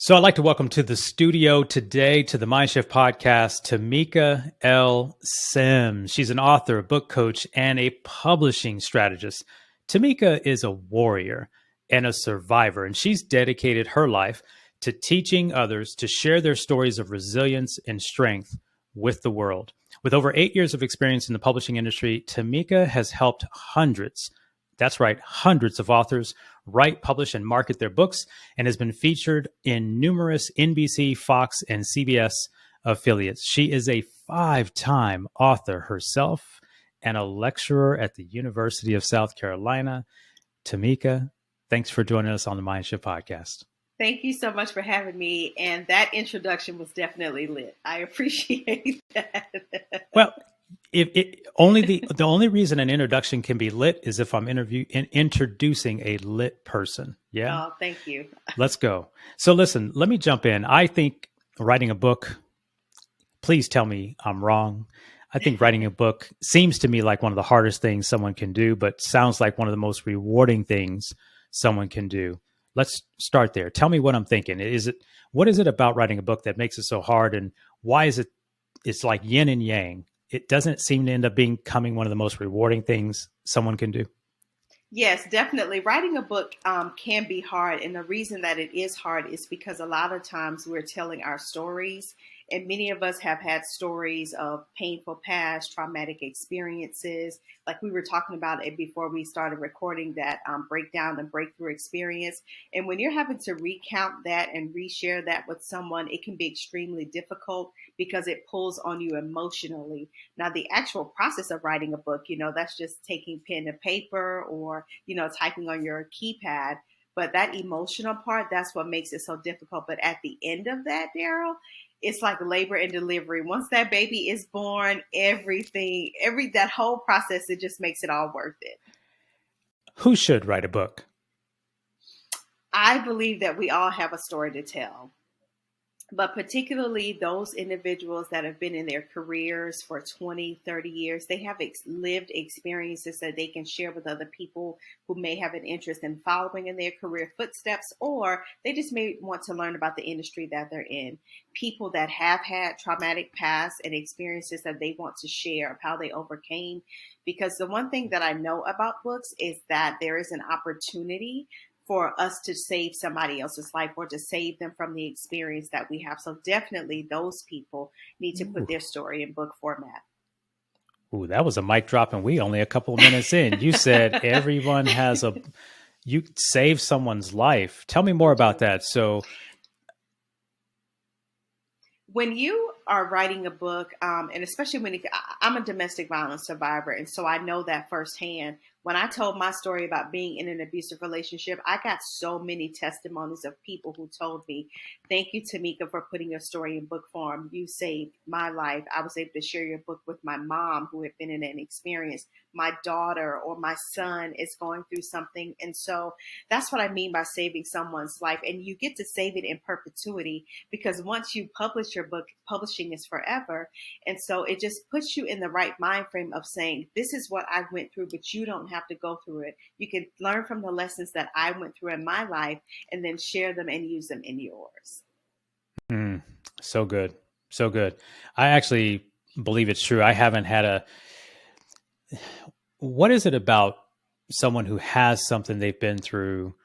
So I'd like to welcome to the studio today to the MindShift podcast, Tamika L. Sims. She's an author, a book coach, and a publishing strategist. Tamika is a warrior and a survivor, and she's dedicated her life to teaching others to share their stories of resilience and strength with the world. With over 8 years of experience in the publishing industry, Tamika has helped hundreds, that's right, hundreds of authors write, publish, and market their books, and has been featured in numerous NBC, Fox, and CBS affiliates. She is a 5-time author herself and a lecturer at the University of South Carolina. Tamika, thanks for joining us on the MindShift podcast. Thank you so much for having me. And that introduction was definitely lit. I appreciate that. Well, the only reason an introduction can be lit is if I'm introducing a lit person. Yeah. Oh, thank you. Let's go. So listen, let me jump in. I think writing a book, please tell me I'm wrong. I think writing a book seems to me like one of the hardest things someone can do, but sounds like one of the most rewarding things someone can do. Let's start there. Tell me what I'm thinking. What is it about writing a book that makes it so hard, and why is it's like yin and yang? It doesn't seem to end up becoming one of the most rewarding things someone can do. Yes, definitely. Writing a book can be hard. And the reason that it is hard is because a lot of times we're telling our stories. And many of us have had stories of painful past, traumatic experiences. Like we were talking about it before we started recording, that breakdown and breakthrough experience. And when you're having to recount that and reshare that with someone, it can be extremely difficult because it pulls on you emotionally. Now, the actual process of writing a book, that's just taking pen and paper or, typing on your keypad. But that emotional part, that's what makes it so difficult. But at the end of that, Darrell, it's like labor and delivery. Once that baby is born, that whole process, it just makes it all worth it. Who should write a book? I believe that we all have a story to tell. But particularly those individuals that have been in their careers for 20, 30 years, they have lived experiences that they can share with other people who may have an interest in following in their career footsteps, or they just may want to learn about the industry that they're in. People that have had traumatic past and experiences that they want to share of how they overcame. Because the one thing that I know about books is that there is an opportunity for us to save somebody else's life or to save them from the experience that we have. So definitely those people need to put their story in book format. Ooh, that was a mic drop, and we only a couple of minutes in. You said everyone you save someone's life. Tell me more about that. So when you are writing a book, and especially I'm a domestic violence survivor, and so I know that firsthand. When I told my story about being in an abusive relationship, I got so many testimonies of people who told me, thank you, Tamika, for putting your story in book form. You saved my life. I was able to share your book with my mom who had been in an experience. My daughter or my son is going through something. And so that's what I mean by saving someone's life. And you get to save it in perpetuity because once you publish your book, publishing is forever. And so it just puts you in the right mind frame of saying, this is what I went through, but you don't have to go through it. You can learn from the lessons that I went through in my life and then share them and use them in yours. So good. So good. I actually believe it's true. I haven't had what is it about someone who has something they've been through,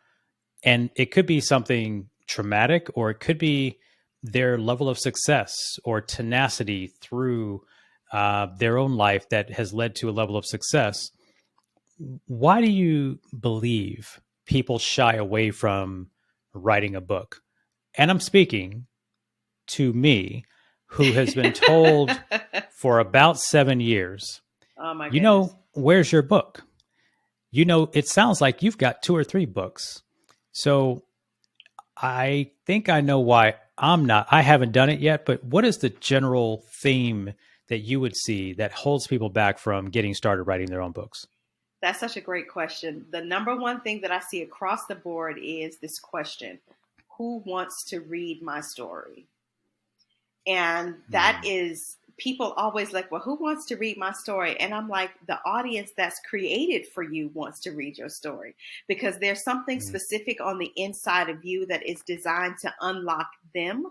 and it could be something traumatic, or it could be their level of success or tenacity through their own life that has led to a level of success. Why do you believe people shy away from writing a book? And I'm speaking to me, who has been told for about 7 years, oh my goodness, where's your book? It sounds like you've got 2 or 3 books. So I think I know why I haven't done it yet, but what is the general theme that you would see that holds people back from getting started writing their own books? That's such a great question. The number one thing that I see across the board is this question: who wants to read my story? And that is people always like, well, who wants to read my story? And I'm like, the audience that's created for you wants to read your story, because there's something specific on the inside of you that is designed to unlock them.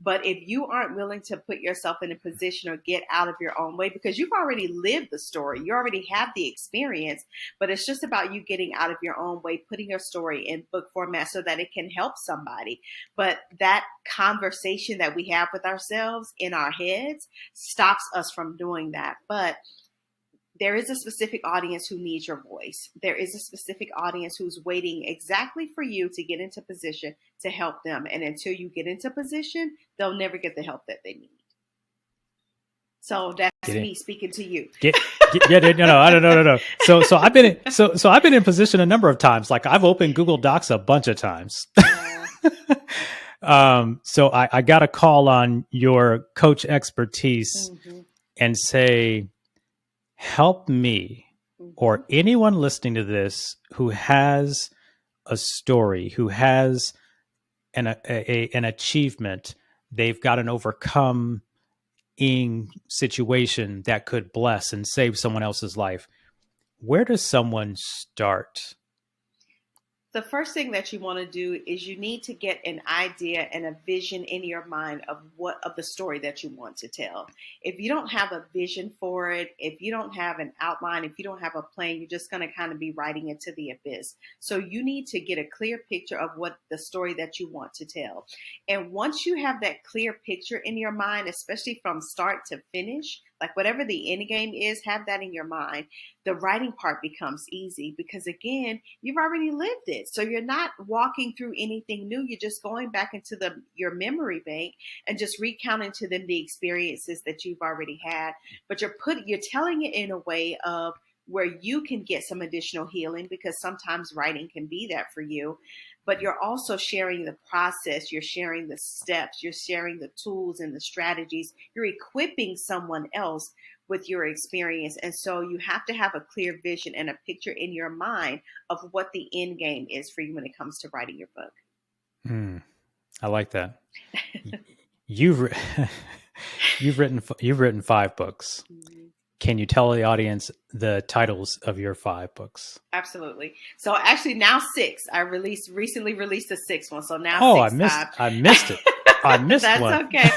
But if you aren't willing to put yourself in a position or get out of your own way, because you've already lived the story, you already have the experience, but it's just about you getting out of your own way, putting your story in book format so that it can help somebody. But that conversation that we have with ourselves in our heads stops us from doing that. But there is a specific audience who needs your voice. There is a specific audience who's waiting exactly for you to get into position to help them. And until you get into position, they'll never get the help that they need. So that's me speaking to you. No. So I've been in position a number of times. Like I've opened Google Docs a bunch of times. So I got to call on your coach expertise and say, help me or anyone listening to this who has a story, who has an achievement, they've got an overcoming situation that could bless and save someone else's life. Where does someone start? The first thing that you want to do is you need to get an idea and a vision in your mind of the story that you want to tell. If you don't have a vision for it, if you don't have an outline, if you don't have a plan, you're just going to kind of be writing into the abyss. So you need to get a clear picture of what the story that you want to tell. And once you have that clear picture in your mind, especially from start to finish, like whatever the end game is, have that in your mind. The writing part becomes easy because, again, you've already lived it. So you're not walking through anything new. You're just going back into your memory bank and just recounting to them the experiences that you've already had. But you're telling it in a way of where you can get some additional healing, because sometimes writing can be that for you. But you're also sharing the process, you're sharing the steps, you're sharing the tools and the strategies. You're equipping someone else with your experience. And so you have to have a clear vision and a picture in your mind of what the end game is for you when it comes to writing your book. I like that. You've written 5 books. Can you tell the audience the titles of your 5 books? Absolutely. So actually now 6. I recently released the 6th one. So now 6 times. I missed it. I missed that's one. Okay.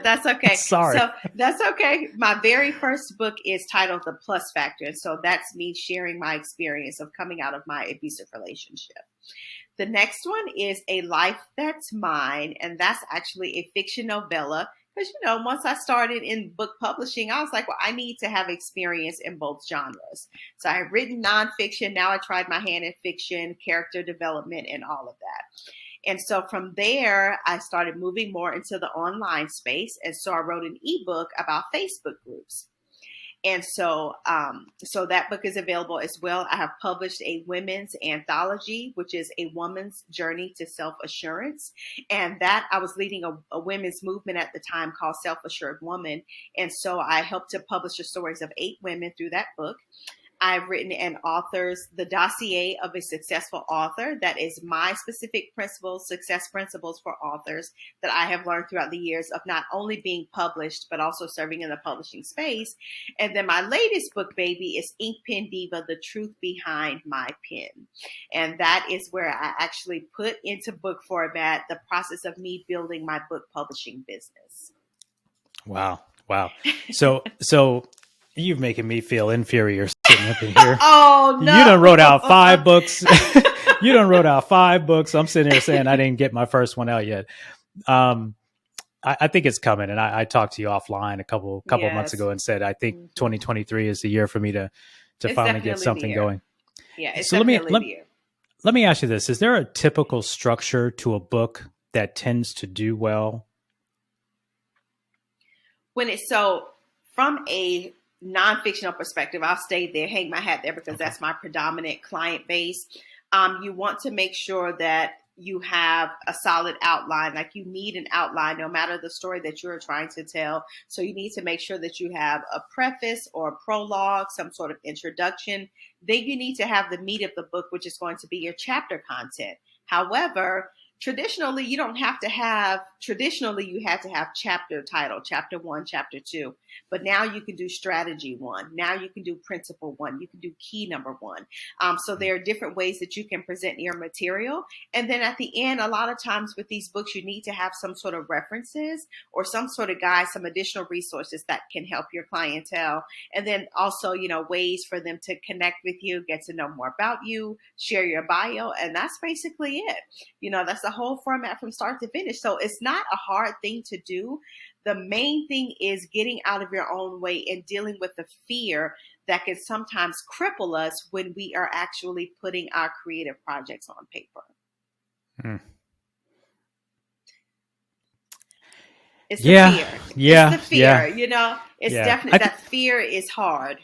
That's okay. Sorry. So that's okay. My very first book is titled The Plus Factor. And so that's me sharing my experience of coming out of my abusive relationship. The next one is A Life That's Mine. And that's actually a fiction novella. Because, once I started in book publishing, I was like, well, I need to have experience in both genres. So I have written nonfiction. Now I tried my hand in fiction, character development, and all of that. And so from there, I started moving more into the online space. And so I wrote an ebook about Facebook groups. And so that book is available as well. I have published a women's anthology, which is a woman's journey to self-assurance. And that I was leading a women's movement at the time called Self-Assured Woman. And so I helped to publish the stories of 8 women through that book. I've written the dossier of a successful author. That is my specific success principles for authors that I have learned throughout the years of not only being published, but also serving in the publishing space. And then my latest book, baby, is Ink Pen Diva, The Truth Behind My Pen. And that is where I actually put into book format the process of me building my book publishing business. Wow. So you're making me feel inferior sitting up in here. Oh, no. You done wrote out 5 books. I'm sitting here saying I didn't get my first one out yet. I think it's coming. And I talked to you offline a couple months ago and said, I think 2023 is the year for me to finally get something going. Yeah, it's so definitely the year. Let me ask you this. Is there a typical structure to a book that tends to do well? From a non-fictional perspective, I'll stay there, hang my hat there, because that's my predominant client base. You want to make sure that you have a solid outline. Like, you need an outline no matter the story that you're trying to tell. So you need to make sure that you have a preface or a prologue, some sort of introduction. Then you need to have the meat of the book, which is going to be your chapter content. However, Traditionally, you had to have chapter title, chapter 1, chapter 2, but now you can do strategy 1. Now you can do principle 1. You can do key number 1. So there are different ways that you can present your material. And then at the end, a lot of times with these books, you need to have some sort of references or some sort of guide, some additional resources that can help your clientele. And then also, ways for them to connect with you, get to know more about you, share your bio. And that's basically it. That's the whole format from start to finish. So it's not a hard thing to do. The main thing is getting out of your own way and dealing with the fear that can sometimes cripple us when we are actually putting our creative projects on paper. It's the fear. Yeah. It's the fear. It's definitely that fear is hard.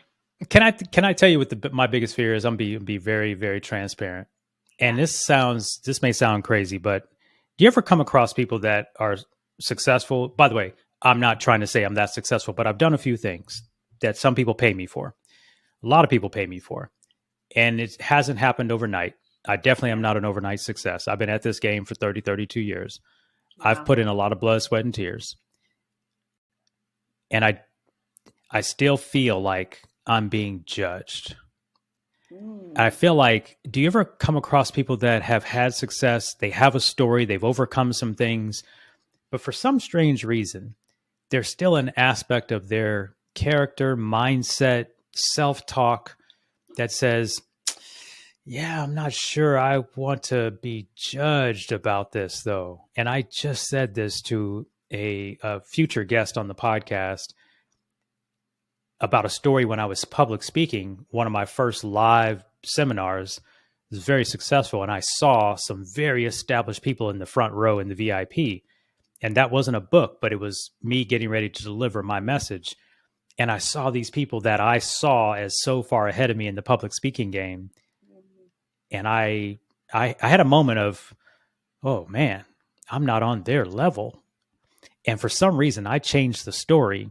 Can I tell you what my biggest fear is? I'm be very, very transparent. And this may sound crazy, but do you ever come across people that are successful? By the way, I'm not trying to say I'm that successful, but I've done a few things that some people pay me for. A lot of people pay me for. And it hasn't happened overnight. I definitely am not an overnight success. I've been at this game for 32 years. Wow. I've put in a lot of blood, sweat, and tears. And I still feel like I'm being judged. I feel like, do you ever come across people that have had success? They have a story, they've overcome some things, but for some strange reason, there's still an aspect of their character, mindset, self-talk that says, yeah, I'm not sure I want to be judged about this though. And I just said this to a future guest on the podcast about a story when I was public speaking. One of my first live seminars was very successful, and I saw some very established people in the front row in the VIP. And that wasn't a book, but it was me getting ready to deliver my message. And I saw these people that I saw as so far ahead of me in the public speaking game. And I had a moment of, oh man, I'm not on their level. And for some reason, I changed the story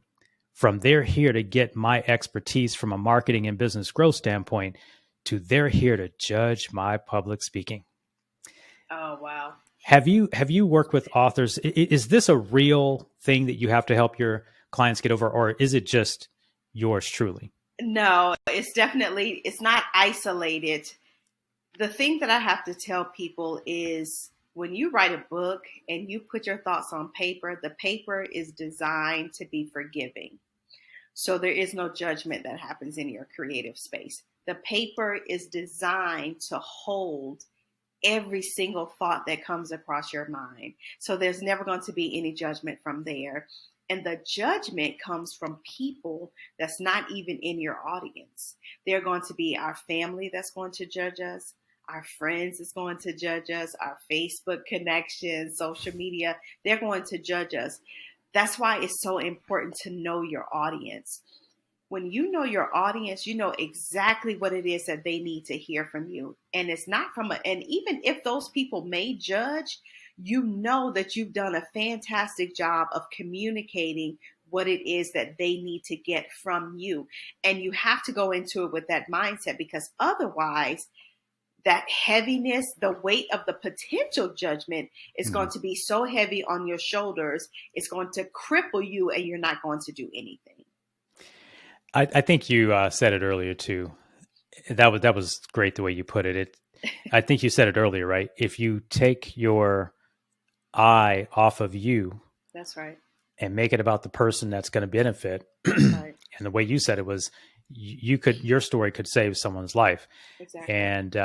from they're here to get my expertise from a marketing and business growth standpoint to they're here to judge my public speaking. Oh, wow. Have you worked with authors? Is this a real thing that you have to help your clients get over, or is it just yours truly? No, it's not isolated. The thing that I have to tell people is when you write a book and you put your thoughts on paper, the paper is designed to be forgiving. So there is no judgment that happens in your creative space. The paper is designed to hold every single thought that comes across your mind. So there's never going to be any judgment from there. And the judgment comes from people that's not even in your audience. They're going to be our family that's going to judge us. Our friends is going to judge us. Our Facebook connections, social media, they're going to judge us. That's why it's so important to know your audience. When you know your audience, you know exactly what it is that they need to hear from you. And it's not and even if those people may judge, you know that you've done a fantastic job of communicating what it is that they need to get from you. And you have to go into it with that mindset, because otherwise that heaviness, the weight of the potential judgment is going to be so heavy on your shoulders. It's going to cripple you and you're not going to do anything. I think you said it earlier too. That was great the way you put it. I think you said it earlier, right? If you take your eye off of you, that's right, and make it about the person that's going to benefit. Right. And the way you said it was, your story could save someone's life. Exactly. And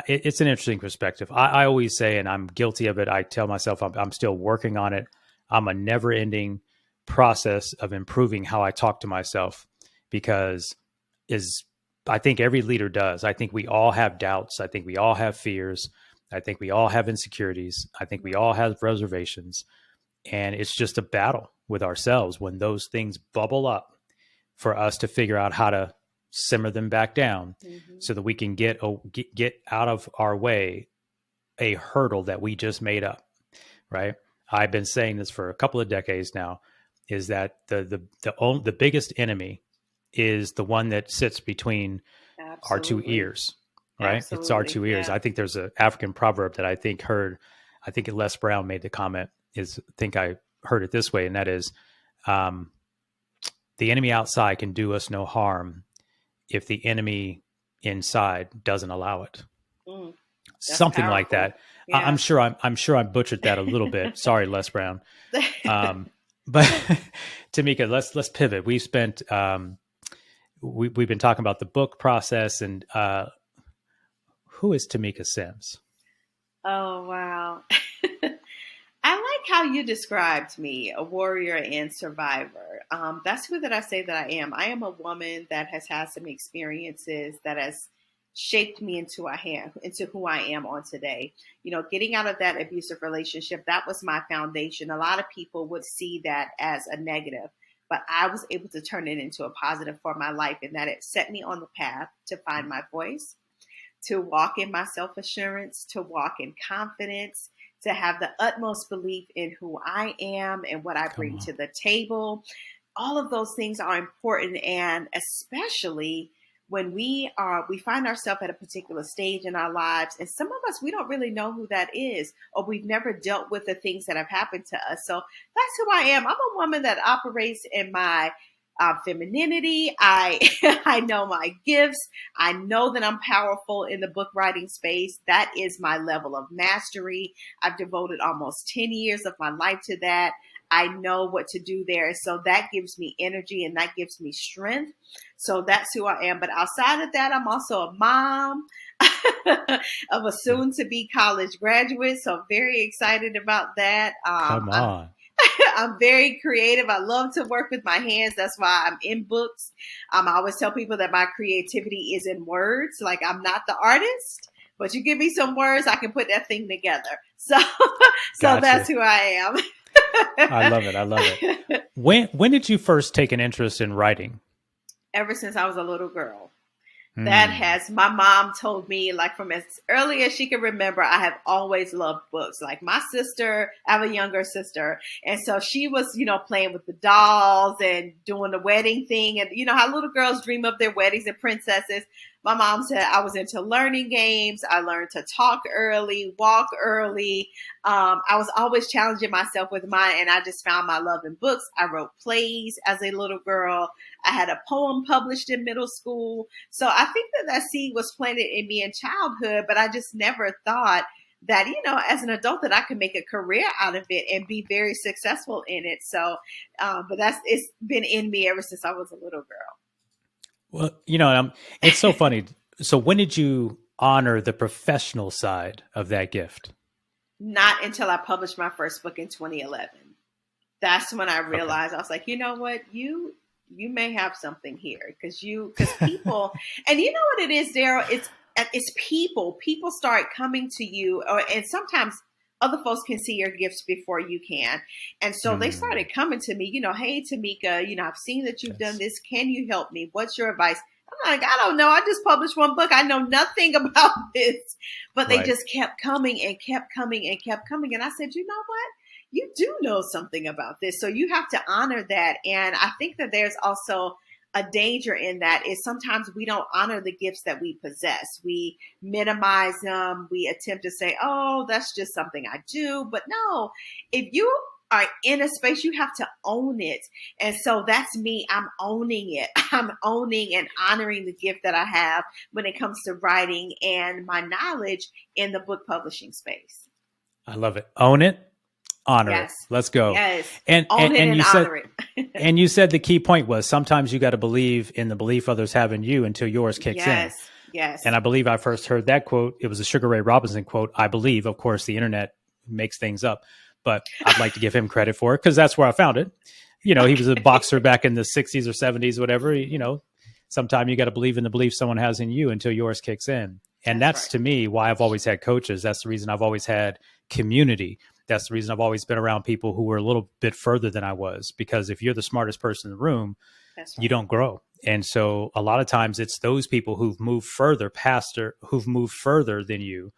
it's an interesting perspective. I always say, and I'm guilty of it, I tell myself I'm still working on it. I'm a never ending process of improving how I talk to myself, because I think every leader does. I think we all have doubts. I think we all have fears. I think we all have insecurities. I think we all have reservations. And it's just a battle with ourselves when those things bubble up, for us to figure out how to simmer them back down, so that we can get out of our way a hurdle that we just made up, right? I've been saying this for a couple of decades now, is that the biggest enemy is the one that sits between our two ears, right? Absolutely. It's our two ears. Yeah. I think there's an African proverb that I think heard I think Les Brown made the comment, is I think I heard it this way, and that is, um, the enemy outside can do us no harm if the enemy inside doesn't allow it. Mm, that's Something like powerful. that. Yeah. I'm sure I butchered that a little bit. Sorry, Les Brown. But Tamika, let's pivot. We've been talking about the book process, and who is Tamika Sims? Oh, wow. I like how you described me, a warrior and survivor. That's who that I say that I am. I am a woman that has had some experiences that has shaped me into who I am on today. You know, getting out of that abusive relationship, that was my foundation. A lot of people would see that as a negative, but I was able to turn it into a positive for my life, in that it set me on the path to find my voice, to walk in my self assurance, to walk in confidence, to have the utmost belief in who I am and what I Come bring on. to the table. All of those things are important, and especially when we find ourselves at a particular stage in our lives, and some of us, we don't really know who that is, or we've never dealt with the things that have happened to us. So that's who I am. I'm a woman that operates in my femininity. I I know my gifts. I know that I'm powerful in the book writing space. That is my level of mastery. I've devoted almost 10 years of my life to that. I know what to do there. So that gives me energy and that gives me strength. So that's who I am. But outside of that, I'm also a mom of a soon to be college graduate. So I'm very excited about that. Come on. I'm very creative. I love to work with my hands. That's why I'm in books. I always tell people that my creativity is in words. Like, I'm not the artist, but you give me some words, I can put that thing together. So, so that's Gotcha. who I am. I love it. I love it. When did you first take an interest in writing? Ever since I was a little girl. That Hmm. has, my mom told me, like, from as early as she can remember, I have always loved books. Like, my sister, I have a younger sister, and so she was, you know, playing with the dolls and doing the wedding thing, and you know how little girls dream of their weddings and princesses. My mom said I was into learning games. I learned to talk early, walk early. I was always challenging myself with mine, and I just found my love in books. I wrote plays as a little girl. I had a poem published in middle school. So I think that that seed was planted in me in childhood, but I just never thought that, you know, as an adult, that I could make a career out of it and be very successful in it. So, but it's been in me ever since I was a little girl. Well, it's so funny. So when did you honor the professional side of that gift? Not until I published my first book in 2011. That's when I Okay. realized, I was like, you know what, you may have something here, because people, and you know what it is, Darrell, it's people start coming to you, and sometimes other folks can see your gifts before you can, and so they Hmm. started coming to me, you know, hey Tamika, you know, I've seen that you've done Yes. this, can you help me, what's your advice? I'm like, I don't know, I just published one book, I know nothing about this. But they Right. just kept coming and kept coming and kept coming, and I said, you know what, you do know something about this. So you have to honor that. And I think that there's also a danger in that, is sometimes we don't honor the gifts that we possess. We minimize them. We attempt to say, oh, that's just something I do. But no, if you are in a space, you have to own it. And so that's me. I'm owning it. I'm owning and honoring the gift that I have when it comes to writing and my knowledge in the book publishing space. I love it. Own it, honor it. Yes. Let's go. Yes. And and, Own it and and you said honor it. and you said the key point was sometimes you got to believe in the belief others have in you until yours kicks in. Yes. Yes. And I believe I first heard that quote. It was a Sugar Ray Robinson quote. I believe, of course, the internet makes things up, but I'd like to give him credit for it because that's where I found it. He was a Okay. boxer back in the 60s or 70s, whatever. Sometimes you got to believe in the belief someone has in you until yours kicks in. And That's that's right. to me why I've always had coaches. That's the reason I've always had community. That's the reason I've always been around people who were a little bit further than I was. Because if you're the smartest person in the room, That's you right. don't grow. And so a lot of times it's those people who've moved further than you,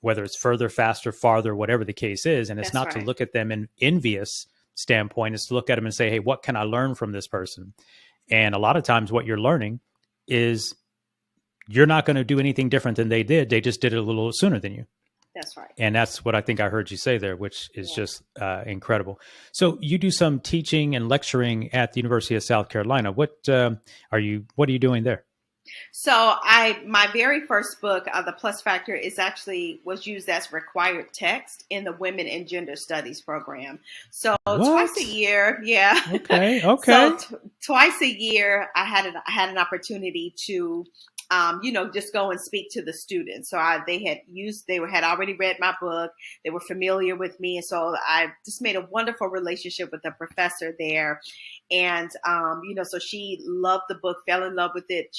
whether it's further, faster, farther, whatever the case is. And it's That's not to right. look at them in envious standpoint. It's to look at them and say, hey, what can I learn from this person? And a lot of times what you're learning is you're not going to do anything different than they did. They just did it a little sooner than you. That's right. And that's what I think I heard you say there, which is Yeah. just incredible. So you do some teaching and lecturing at the University of South Carolina. What are you doing there? So my very first book, The Plus Factor, was used as required text in the Women and Gender Studies program. So twice a What? year, yeah. Okay. Okay. So twice a year, I had an opportunity to, just go and speak to the students. So had already read my book. They were familiar with me, and so I just made a wonderful relationship with the professor there. And so she loved the book, fell in love with it.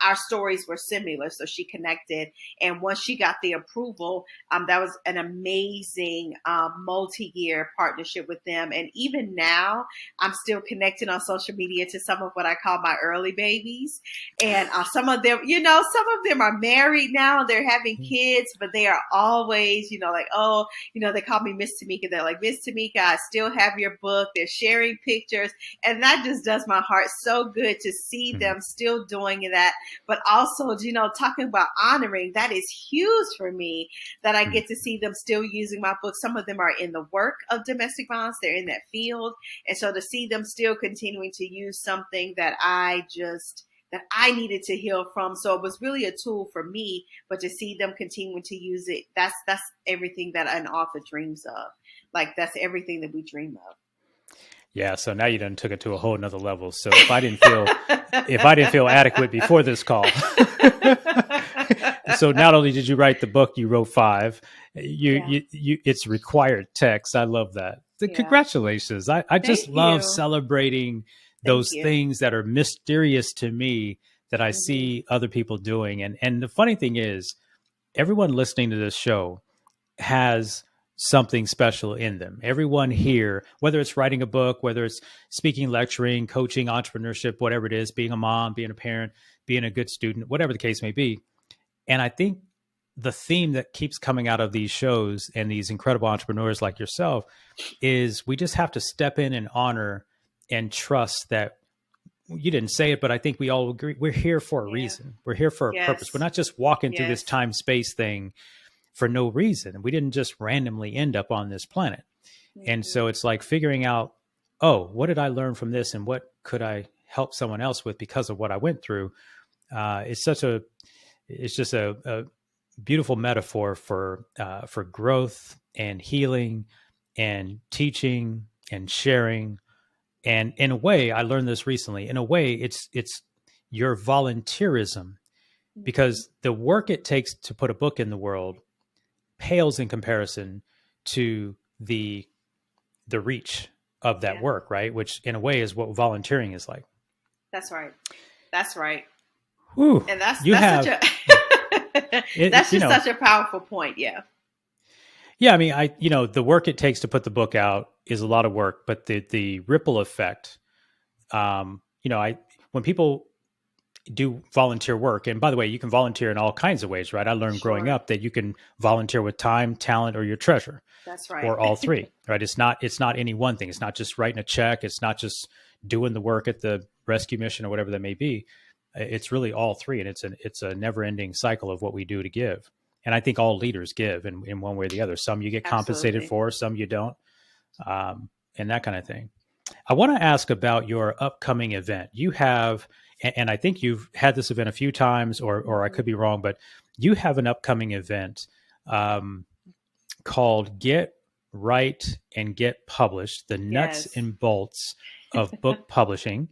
Our stories were similar, so she connected. And once she got the approval, that was an amazing multi-year partnership with them. And even now, I'm still connected on social media to some of what I call my early babies. And some of them are married now; they're having kids, but they are always, like, oh, they call me Miss Tamika. They're like, Miss Tamika, I still have your book. They're sharing pictures. And that just does my heart so good to see them still doing that. But also, talking about honoring, that is huge for me, that I get to see them still using my book. Some of them are in the work of domestic violence. They're in that field. And so to see them still continuing to use something that I needed to heal from. So it was really a tool for me, but to see them continuing to use it, that's everything that an author dreams of. Like, that's everything that we dream of. Yeah, so now you done took it to a whole nother level. So if I didn't feel adequate before this call, so not only did you write the book, you wrote 5. It's required text. I love that. Congratulations! I just love celebrating those things that are mysterious to me that I see other people doing. And the funny thing is, everyone listening to this show has something special in them. Everyone here, whether it's writing a book, whether it's speaking, lecturing, coaching, entrepreneurship, whatever it is, being a mom, being a parent, being a good student, whatever the case may be. And I think the theme that keeps coming out of these shows and these incredible entrepreneurs like yourself is we just have to step in and honor and trust that you didn't say it, but I think we all agree we're here for a reason. We're here for a purpose. We're not just walking through this time space thing for no reason. We didn't just randomly end up on this planet. And so it's like figuring out, oh, what did I learn from this, and what could I help someone else with because of what I went through? It's just a beautiful metaphor for growth and healing and teaching and sharing. And in a way, I learned this recently. In a way, it's your volunteerism, because the work it takes to put a book in the world pales in comparison to the reach of that work, right? Which in a way is what volunteering is like. That's right. That's right. Whew. And that's such a powerful point. Yeah. Yeah. I mean, the work it takes to put the book out is a lot of work, but the ripple effect, when people do volunteer work, and by the way, you can volunteer in all kinds of ways, right? I learned growing up that you can volunteer with time, talent, or your treasure. That's right. Or all 3, right? It's not any one thing. It's not just writing a check. It's not just doing the work at the rescue mission or whatever that may be. It's really all 3. And it's a never ending cycle of what we do to give. And I think all leaders give in one way or the other. Some you get compensated for, some you don't. And that kind of thing. I want to ask about your upcoming event. You have, and I think you've had this event a few times, or I could be wrong, but you have an upcoming event called Get Right and Get Published, the nuts and bolts of book publishing.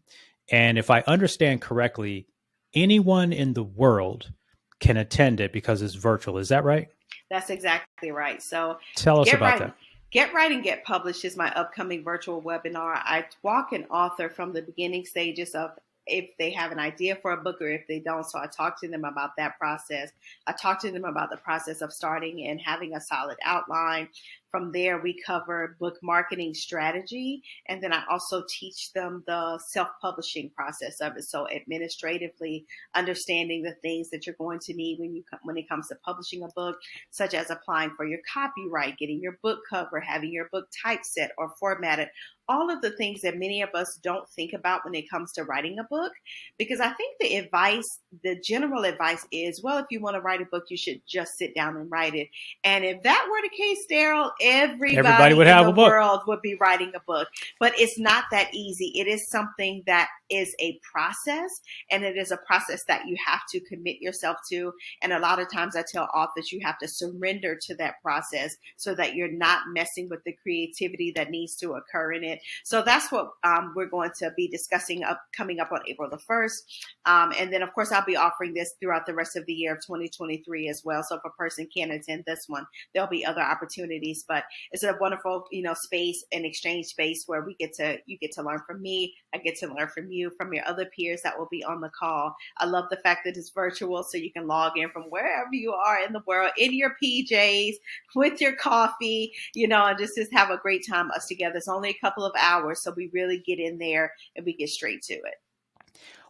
And if I understand correctly, anyone in the world can attend it because it's virtual. Is that right? That's exactly right. So tell us about that. Get Right and Get Published is my upcoming virtual webinar. I walk an author from the beginning stages of if they have an idea for a book or if they don't. So I talk to them about that process. I talk to them about the process of starting and having a solid outline, From there, we cover book marketing strategy. And then I also teach them the self-publishing process of it. So administratively understanding the things that you're going to need when it comes to publishing a book, such as applying for your copyright, getting your book cover, having your book typeset or formatted, all of the things that many of us don't think about when it comes to writing a book. Because I think the general advice is, well, if you want to write a book, you should just sit down and write it. And if that were the case, Darrell, everybody would have in a the book. world would be writing a book. But it's not that easy. It is something that is a process, and it is a process that you have to commit yourself to. And a lot of times I tell authors you have to surrender to that process so that you're not messing with the creativity that needs to occur in it. So that's what we're going to be discussing coming up on April the 1st. And then, of course, I'll be offering this throughout the rest of the year of 2023 as well. So if a person can't attend this one, there'll be other opportunities. But it's a wonderful, space, an exchange space where you get to learn from me. I get to learn from you, from your other peers that will be on the call. I love the fact that it's virtual, so you can log in from wherever you are in the world, in your PJs, with your coffee, and just have a great time us together. It's only a couple of hours, so we really get in there and we get straight to it.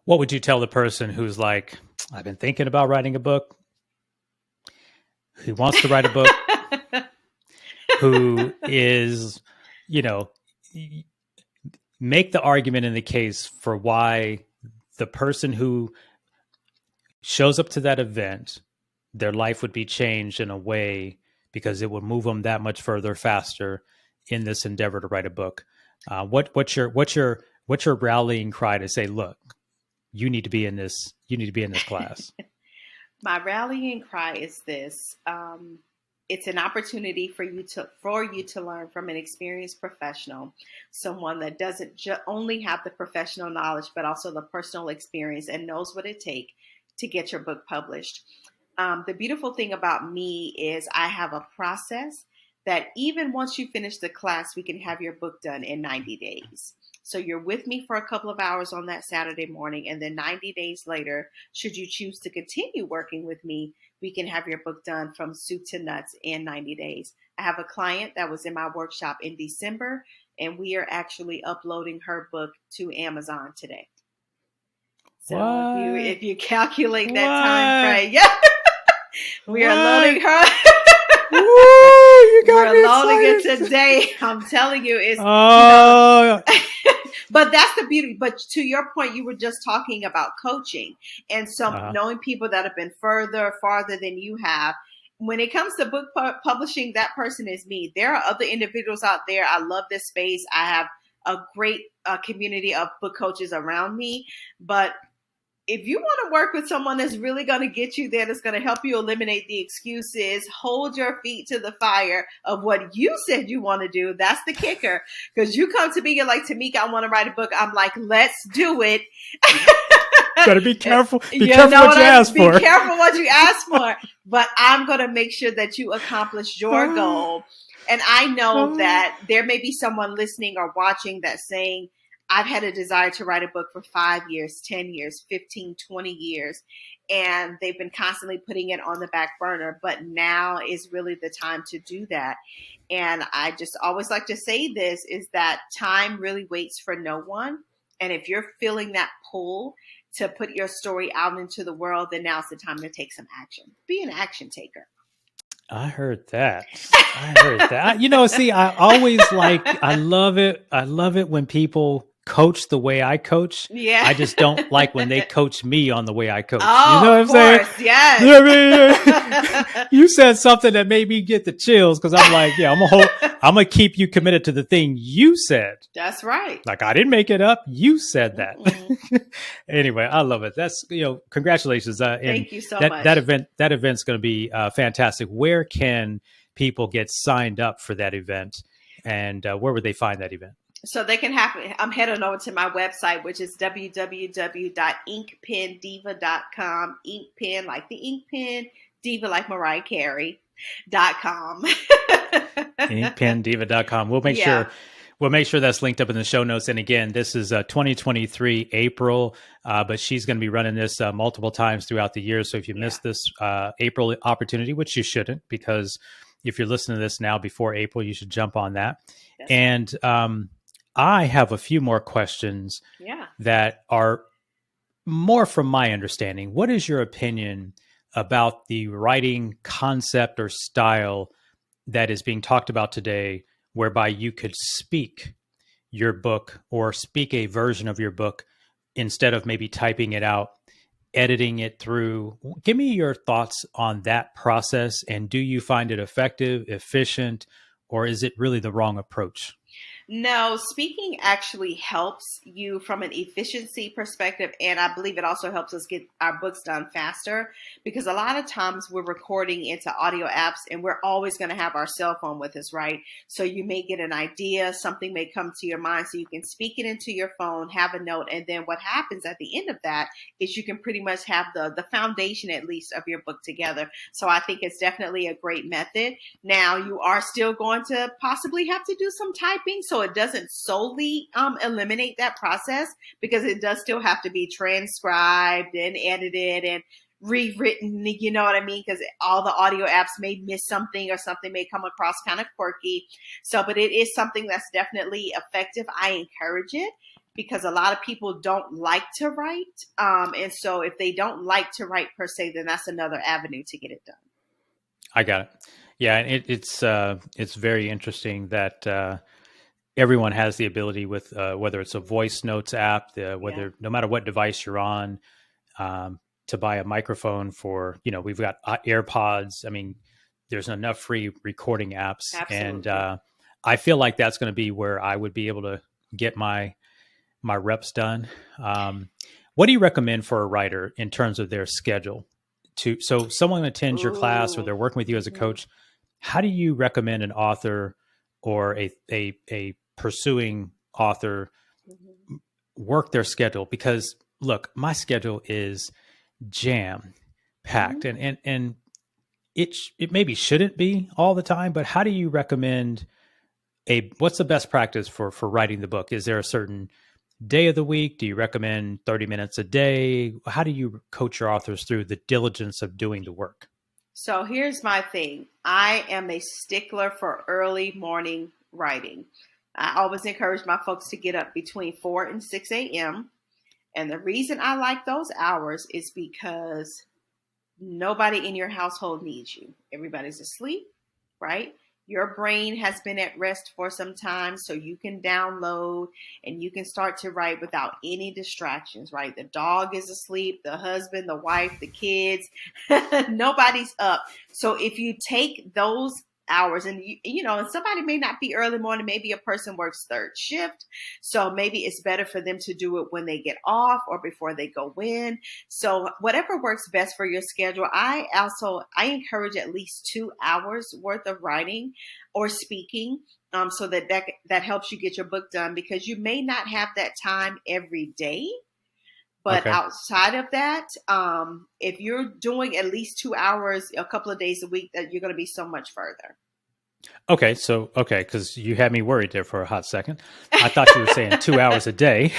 What would you tell the person who's like, I've been thinking about writing a book, who wants to write a book, who is, make the argument in the case for why the person who shows up to that event, their life would be changed in a way because it would move them that much further, faster in this endeavor to write a book. What's your rallying cry to say, look, you need to be in this class? My rallying cry is this. It's an opportunity for you to learn from an experienced professional, someone that doesn't only have the professional knowledge, but also the personal experience and knows what it takes to get your book published. The beautiful thing about me is I have a process that even once you finish the class, we can have your book done in 90 days. So you're with me for a couple of hours on that Saturday morning, and then 90 days later, should you choose to continue working with me, we can have your book done from soup to nuts in 90 days. I have a client that was in my workshop in December, and we are actually uploading her book to Amazon today. So if you calculate that time frame, yeah, we are loading her. We're loading it today. I'm telling you, it's. But that's the beauty. But to your point, you were just talking about coaching and knowing people that have been farther than you have. When it comes to book publishing, that person is me. There are other individuals out there. I love this space. I have a great community of book coaches around me. But if you want to work with someone that's really going to get you there, that's going to help you eliminate the excuses, hold your feet to the fire of what you said you want to do, that's the kicker. Because you come to me, you're like, Tamika, I want to write a book. I'm like, let's do it. Gotta be careful. Be careful what you ask for. Be careful what you ask for. But I'm going to make sure that you accomplish your goal. And I know that there may be someone listening or watching that's saying, I've had a desire to write a book for 5 years, 10 years, 15, 20 years, and they've been constantly putting it on the back burner, but now is really the time to do that. And I just always like to say this, is that time really waits for no one. And if you're feeling that pull to put your story out into the world, then now's the time to take some action. Be an action taker. I heard that. See, I love it. I love it when people coach the way I coach. Yeah. I just don't like when they coach me on the way I coach. Oh, you know what I'm saying? Yes. You know what I mean? You said something that made me get the chills because I'm like, yeah, I'm gonna keep you committed to the thing you said. That's right. Like I didn't make it up. You said that. Anyway, I love it. That's, congratulations. Thank you so much. That event's going to be fantastic. Where can people get signed up for that event, and where would they find that event? So they can I'm heading over to my website, which is www.inkpendiva.com. Ink pen like the ink pen, diva like Mariah Carey.com. Inkpendiva.com. We'll make sure that's linked up in the show notes. And again, this is 2023 April, but she's going to be running this multiple times throughout the year. So if you missed this April opportunity, which you shouldn't, because if you're listening to this now before April, you should jump on that. That's And I have a few more questions yeah. that are more from my understanding. What is your opinion about the writing concept or style that is being talked about today, whereby you could speak your book or speak a version of your book instead of maybe typing it out, editing it through? Give me your thoughts on that process. And do you find it effective, efficient, or is it really the wrong approach? No, speaking actually helps you from an efficiency perspective, and I believe it also helps us get our books done faster because a lot of times we're recording into audio apps and we're always going to have our cell phone with us, right? So you may get an idea, something may come to your mind, so you can speak it into your phone, have a note, and then what happens at the end of that is you can pretty much have the foundation at least of your book together. So I think it's definitely a great method. Now you are still going to possibly have to do some typing, so it doesn't solely eliminate that process because it does still have to be transcribed and edited and rewritten, you know what I mean? Because all the audio apps may miss something or something may come across kind of quirky. So, but it is something that's definitely effective. I encourage it because a lot of people don't like to write. And so if they don't like to write per se, then that's another avenue to get it done. I got it. Yeah, and it's very interesting that everyone has the ability with whether it's a voice notes app, Yeah, no matter what device you're on, to buy a microphone for, we've got AirPods. I mean, there's enough free recording apps, and absolutely. I feel like that's going to be where I would be able to get my reps done. What do you recommend for a writer in terms of their schedule? So someone attends your class or Ooh. they're working with you as a Mhm. coach. How do you recommend an author or a pursuing author Mhm. work their schedule? Because look, my schedule is jam packed, Mhm. and it maybe shouldn't be all the time. But how do you recommend what's the best practice for writing the book? Is there a certain day of the week? Do you recommend 30 minutes a day? How do you coach your authors through the diligence of doing the work? So here's my thing. I am a stickler for early morning writing. I always encourage my folks to get up between 4 and 6 a.m. And the reason I like those hours is because nobody in your household needs you. Everybody's asleep, right? Your brain has been at rest for some time, so you can download and you can start to write without any distractions, right? The dog is asleep, the husband, the wife, the kids, nobody's up. So if you take those hours and and somebody may not be early morning, maybe a person works third shift, so maybe it's better for them to do it when they get off or before they go in. So whatever works best for your schedule. I encourage at least 2 hours worth of writing or speaking, so that helps you get your book done because you may not have that time every day. But Okay. outside of that, if you're doing at least 2 hours a couple of days a week, that you're going to be so much further. Okay. So, okay. Cause you had me worried there for a hot second. I thought you were saying 2 hours a day.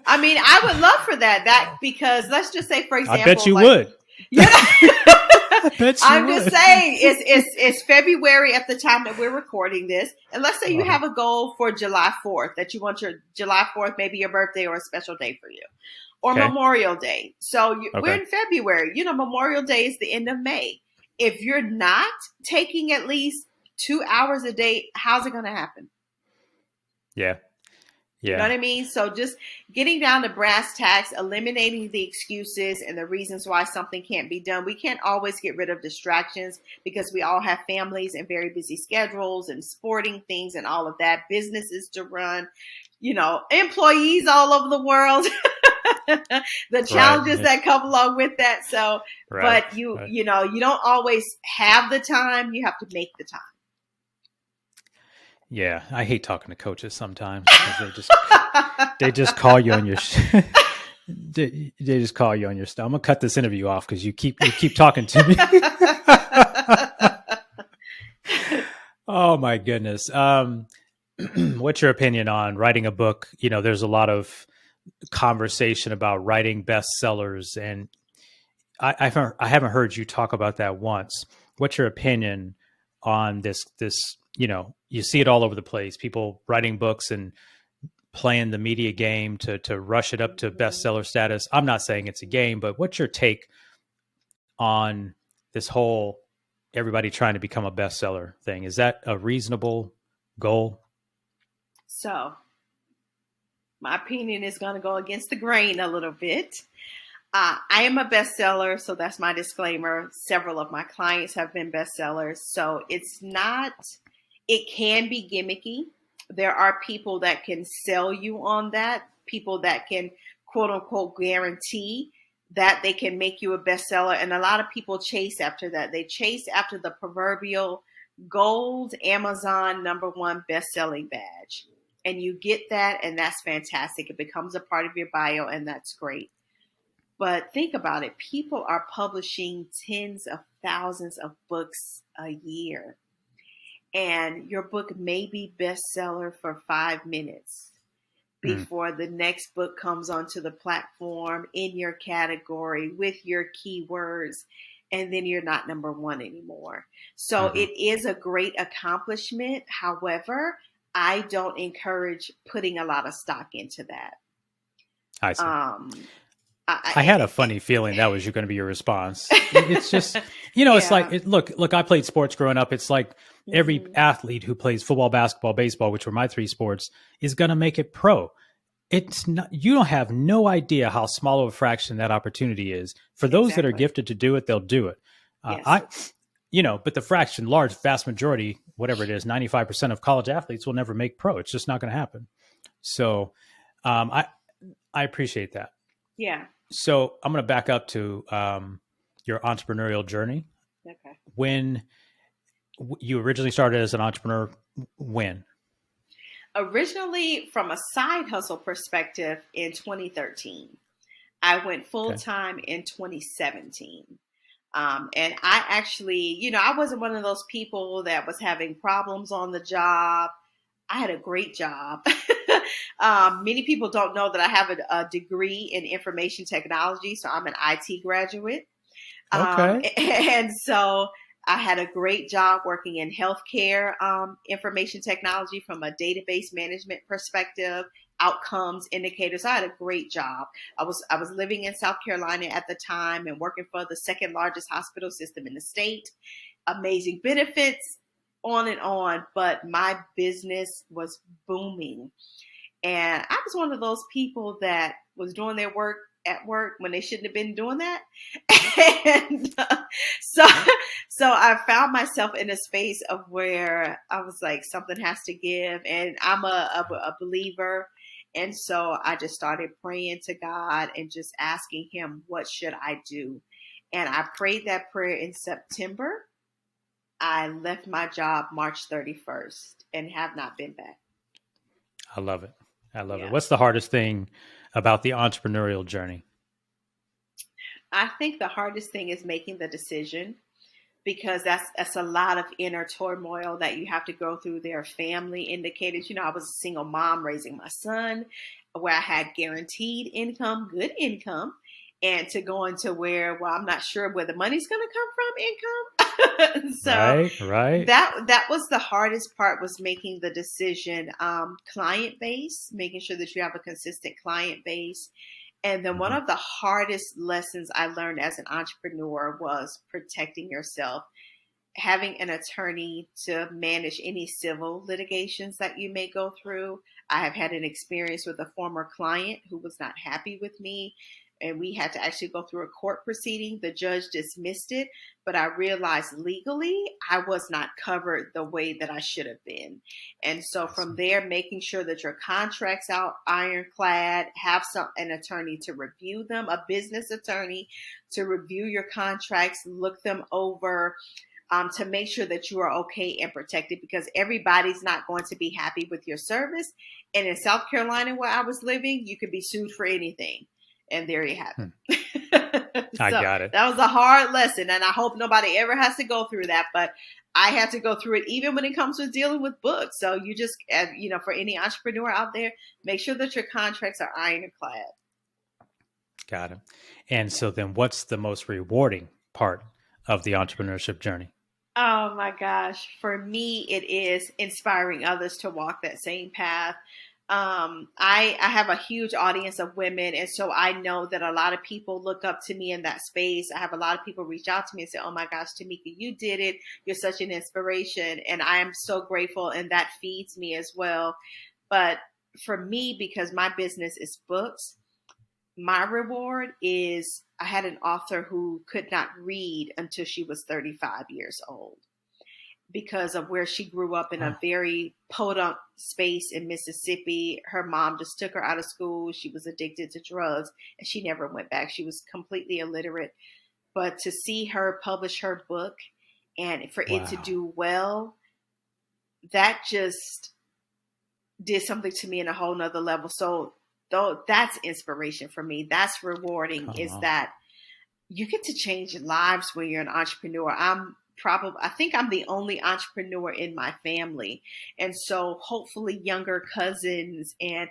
I mean, I would love for that because let's just say, for I bet example, you like would. you know, I bet you I'm just would. saying it's February at the time that we're recording this. And let's say you Uh-huh. have a goal for July 4th that you want your July 4th, maybe your birthday or a special day for you, or Okay. Memorial Day. So we're Okay. in February. Memorial Day is the end of May. If you're not taking at least 2 hours a day, how's it going to happen? Yeah. You know Yeah. what I mean? So just getting down to brass tacks, eliminating the excuses and the reasons why something can't be done. We can't always get rid of distractions because we all have families and very busy schedules and sporting things and all of that, businesses to run, employees all over the world, the Right. challenges that come along with that. So, Right. but you, Right. you know, you don't always have the time. You have to make the Yeah. I hate talking to coaches sometimes because time. they just call you on your they just call you on your stuff. I'm gonna cut this interview off because you keep talking to me. Oh my goodness. What's your opinion on writing a book? There's a lot of conversation about writing bestsellers, and I haven't heard you talk about that once. What's your opinion on this, you see it all over the place, people writing books and playing the media game to rush it up to bestseller status. I'm not saying it's a game, but what's your take on this whole everybody trying to become a bestseller thing? Is that a reasonable goal? So, my opinion is going to go against the grain a little bit. I am a bestseller, so that's my disclaimer. Several of my clients have been bestsellers, so it's not, it can be gimmicky. There are people that can sell you on that, people that can quote unquote guarantee that they can make you a bestseller. And a lot of people chase after that. They chase after the proverbial gold Amazon #1 best-selling badge. And you get that, and that's fantastic. It becomes a part of your bio, and that's great. But think about it. People are publishing tens of thousands of books a year. And your book may be bestseller for 5 minutes before the next book comes onto the platform in your category with your keywords, and then you're not #1 anymore. So it is a great accomplishment. However, I don't encourage putting a lot of stock into that. I see. I had a funny feeling that was going to be your response. It's just, it's like, look, I played sports growing up. It's like every athlete who plays football, basketball, baseball, which were my 3 sports, is going to make it pro. It's not, you don't have no idea how small of a fraction that opportunity is. For those that are gifted to do it, they'll do it. Yes. But the fraction, large, vast majority, whatever it is, 95% of college athletes will never make pro. It's just not going to happen. So I appreciate that. Yeah. So I'm going to back up to your entrepreneurial journey. Okay. When you originally started as an entrepreneur, when? Originally, from a side hustle perspective, in 2013. I went full time in 2017. And I actually, I wasn't one of those people that was having problems on the job. I had a great job. Many people don't know that I have a degree in information technology, so I'm an IT graduate. And so I had a great job working in healthcare information technology from a database management perspective, outcomes, indicators. I had a great job. I was living in South Carolina at the time and working for the second largest hospital system in the state. Amazing benefits, on and on, but my business was booming. And I was one of those people that was doing their work at work when they shouldn't have been doing that. And so I found myself in a space of where I was like, something has to give. And I'm a believer. And so I just started praying to God and just asking him, what should I do? And I prayed that prayer in September. I left my job March 31st and have not been back. I love it. What's the hardest thing about the entrepreneurial journey? I think the hardest thing is making the decision, because that's a lot of inner turmoil that you have to go through. There are family indicators. I was a single mom raising my son, where I had guaranteed income, good income, and to go into where, well, I'm not sure where the money's going to come from, income. So right. That was the hardest part, was making the decision. Client base, making sure that you have a consistent client base. And then one of the hardest lessons I learned as an entrepreneur was protecting yourself, having an attorney to manage any civil litigations that you may go through. I have had an experience with a former client who was not happy with me, and we had to actually go through a court proceeding. The judge dismissed it, but I realized legally I was not covered the way that I should have been. And so from there, making sure that your contracts are ironclad, have an attorney to review them, a business attorney to review your contracts, look them over, to make sure that you are okay and protected, because everybody's not going to be happy with your service. And in South Carolina, where I was living, you could be sued for anything. And there you have it. I got it. That was a hard lesson, and I hope nobody ever has to go through that. But I had to go through it, even when it comes to dealing with books. So you just, for any entrepreneur out there, make sure that your contracts are ironclad. Got it. And so then what's the most rewarding part of the entrepreneurship journey? Oh my gosh. For me, it is inspiring others to walk that same path. I have a huge audience of women, and so I know that a lot of people look up to me in that space. I have a lot of people reach out to me and say, "Oh my gosh, Tamika, you did it. You're such an inspiration." And I am so grateful, and that feeds me as well. But for me, because my business is books, my reward is I had an author who could not read until she was 35 years old because of where she grew up in Huh. a very podunk space in Mississippi. Her mom just took her out of school. She was addicted to drugs and she never went back. She was completely illiterate. But to see her publish her book and for it to Wow. do well, that just did something to me in a whole nother level. So though that's inspiration for me. That's rewarding Come is on. that you get to change lives when you're an entrepreneur. I think I'm the only entrepreneur in my family. And so hopefully younger cousins and,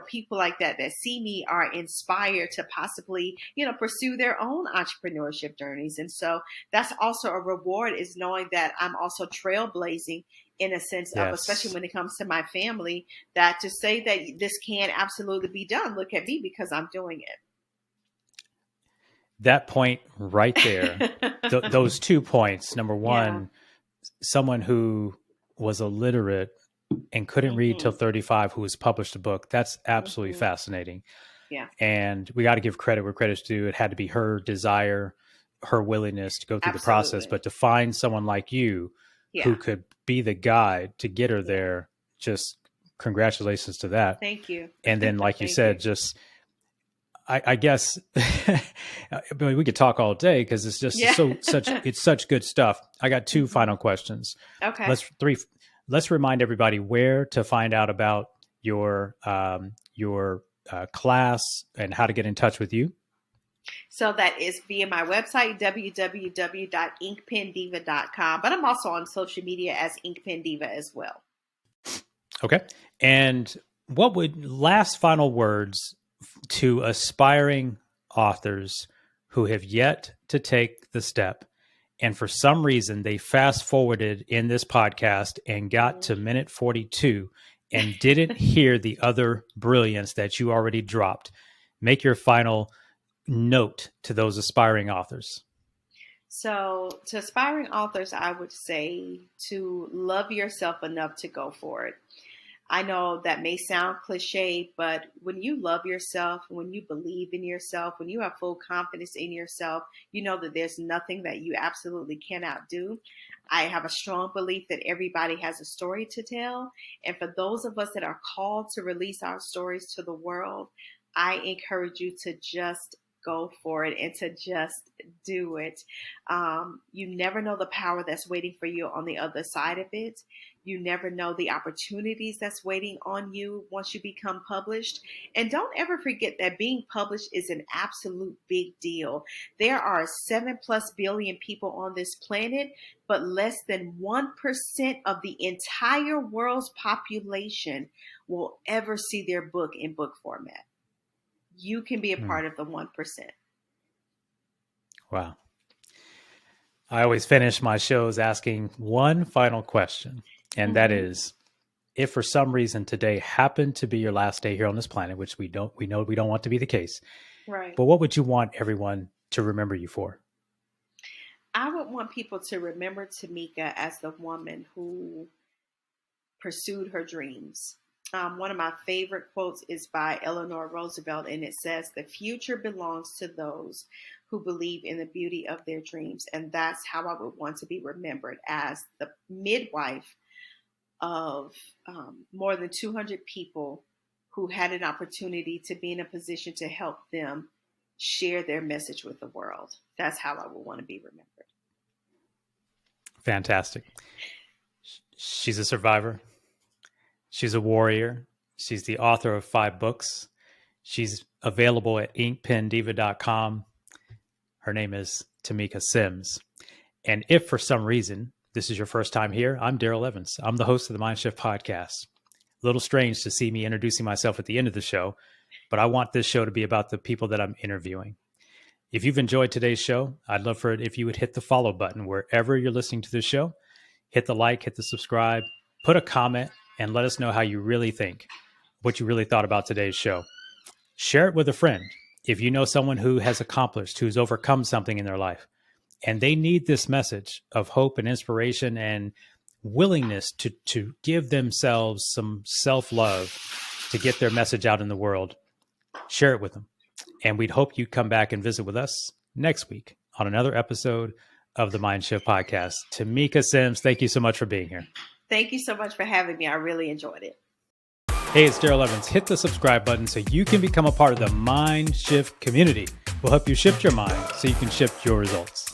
people like that that see me are inspired to possibly, pursue their own entrepreneurship journeys. And so that's also a reward is knowing that I'm also trailblazing in a sense of, especially Yes. when it comes to my family, that to say that this can absolutely be done. Look at me because I'm doing That point right there, it. those 2 points. Number Yeah. one, someone who was illiterate and couldn't read till Hmm. 35 who has published a book. That's absolutely Hmm. fascinating. Yeah. And we got to give credit where credit's due. It had to be her desire, her willingness to go through the process, Absolutely. but to find someone like you who Yeah. could be the guide to get her Yeah. there, just congratulations to that. Thank you. And then, like you Thank you. said, just I guess I mean, we could talk all day because it's just Yeah. it's such good stuff. I got two Hmm. final questions. Okay. Let's remind everybody where to find out about your class and how to get in touch with you. So that is via my website, www.inkpendiva.com. But I'm also on social media as Inkpendiva as well. Okay. And what would last final words to aspiring authors who have yet to take the step and for some reason they fast forwarded in this podcast and got to minute 42 and didn't hear the other brilliance that you already dropped? Make your final note to those aspiring authors. So, to aspiring authors, I would say to love yourself enough to go for it. I know that may sound cliche, but when you love yourself, when you believe in yourself, when you have full confidence in yourself, you know that there's nothing that you absolutely cannot do. I have a strong belief that everybody has a story to tell. And for those of us that are called to release our stories to the world, I encourage you to just go for it and to just do it. You never know the power that's waiting for you on the other side of it. You never know the opportunities that's waiting on you once you become published. And don't ever forget that being published is an absolute big deal. There are 7+ billion people on this planet, but less than 1% of the entire world's population will ever see their book in book format. You can be a Hmm. part of the 1%. Wow. I always finish my shows asking one final question, and that Mm-hmm. is, if for some reason today happened to be your last day here on this planet, which we know we don't want to be the case, Right. but what would you want everyone to remember you for? I would want people to remember Tamika as the woman who pursued her dreams. One of my favorite quotes is by Eleanor Roosevelt, and it says, "The future belongs to those who believe in the beauty of their dreams." And that's how I would want to be remembered, as the midwife of more than 200 people who had an opportunity to be in a position to help them share their message with the world. That's how I would want to be remembered. Fantastic. She's a survivor. She's a warrior. She's the author of 5 books. She's available at inkpendiva.com. Her name is Tamika Sims. And if for some reason this is your first time here, I'm Darrell Evans. I'm the host of the MindShift podcast. A little strange to see me introducing myself at the end of the show, but I want this show to be about the people that I'm interviewing. If you've enjoyed today's show, I'd love for it if you would hit the follow button wherever you're listening to this show. Hit the like, hit the subscribe, put a comment, and let us know how you really think, what you really thought about today's show. Share it with a friend. If you know someone who has accomplished, who's overcome something in their life, and they need this message of hope and inspiration and willingness to give themselves some self-love to get their message out in the world, share it with them. And we'd hope you'd come back and visit with us next week on another episode of the MindShift podcast. Tamika Sims, thank you so much for being here. Thank you so much for having me. I really enjoyed it. Hey, it's Darrell Evans. Hit the subscribe button so you can become a part of the MindShift community. We'll help you shift your mind so you can shift your results.